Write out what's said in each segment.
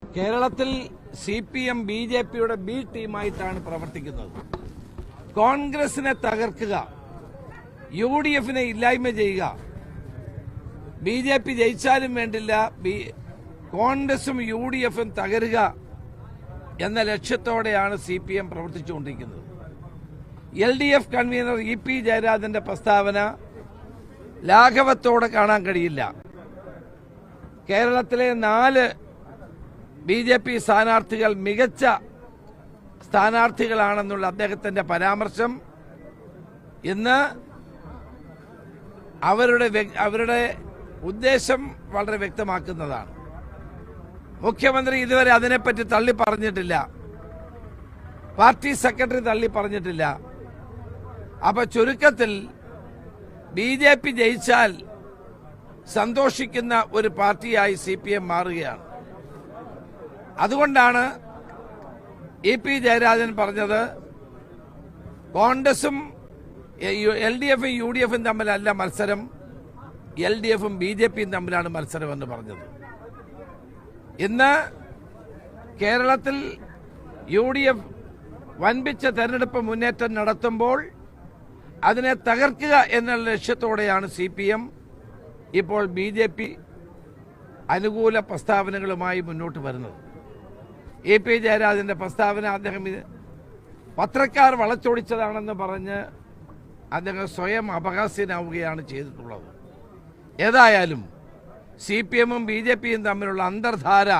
കേരളത്തിൽ CPM BJPയുടെ B ടീമായിട്ടാണ് പ്രവർത്തിക്കുന്നത്. കോൺഗ്രസിനെ തകർക്കുക, UDFനെ ഇല്ലായ്മ ചെയ്യുക, BJP ജയിച്ചാലും വേണ്ടില്ല കോൺഗ്രസും UDFും തകരുക എന്ന ലക്ഷ്യത്തോടെയാണ് CPM പ്രവർത്തിച്ചുകൊണ്ടിരിക്കുന്നത്. LDF കൺവീനർ EP ജയരാജന്റെ പ്രസ്താവന ലാഘവത്തോടെ കാണാൻ കഴിയില്ല. കേരളത്തിലെ 4 BJP സ്ഥാനാർത്ഥികൾ മികച്ച സ്ഥാനാർത്ഥികളാണെന്നുള്ള അദ്ദേഹത്തിന്റെ പരാമർശം ഇന്ന് അവരുടെ ഉദ്ദേശം വളരെ വ്യക്തമാക്കുന്നതാണ്. മുഖ്യമന്ത്രി ഇതുവരെ അതിനെപ്പറ്റി തള്ളി പറഞ്ഞിട്ടില്ല, പാർട്ടി സെക്രട്ടറി തള്ളി പറഞ്ഞിട്ടില്ല. അപ്പൊ ചുരുക്കത്തിൽ BJP ജയിച്ചാൽ സന്തോഷിക്കുന്ന ഒരു പാർട്ടിയായി CPM മാറുകയാണ്. അതുകൊണ്ടാണ് EP ജയരാജൻ പറഞ്ഞത് കോൺഗ്രസും LDFും UDFും തമ്മിലല്ല മത്സരം, LDFും BJPയും തമ്മിലാണ് മത്സരം എന്ന് പറഞ്ഞത്. ഇന്ന് കേരളത്തിൽ UDF വൻപിച്ച തെരഞ്ഞെടുപ്പ് മുന്നേറ്റം നടത്തുമ്പോൾ അതിനെ തകർക്കുക എന്നുള്ള ലക്ഷ്യത്തോടെയാണ് CPM ഇപ്പോൾ BJP അനുകൂല പ്രസ്താവനകളുമായി മുന്നോട്ട് വരുന്നത്. EP ജയരാജന്റെ പ്രസ്താവന അദ്ദേഹം പത്രക്കാർ വളച്ചൊടിച്ചതാണെന്ന് പറഞ്ഞ് അദ്ദേഹം സ്വയം അപഹാസ്യനാവുകയാണ് ചെയ്തിട്ടുള്ളത്. ഏതായാലും CPMും BJPയും തമ്മിലുള്ള അന്തർധാര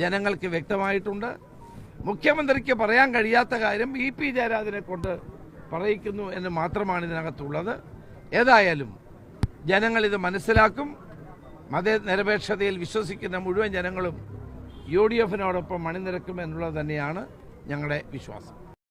ജനങ്ങൾക്ക് വ്യക്തമായിട്ടുണ്ട്. മുഖ്യമന്ത്രിക്ക് പറയാൻ കഴിയാത്ത കാര്യം EP ജയരാജനെ കൊണ്ട് പറയിക്കുന്നു എന്ന് മാത്രമാണ് ഇതിനകത്തുള്ളത്. ഏതായാലും ജനങ്ങൾ ഇത് മനസ്സിലാക്കും. മതനിരപേക്ഷതയിൽ വിശ്വസിക്കുന്ന മുഴുവൻ ജനങ്ങളും UDFനോടൊപ്പം അണിനിരക്കും എന്നുള്ളത് തന്നെയാണ് ഞങ്ങളുടെ വിശ്വാസം.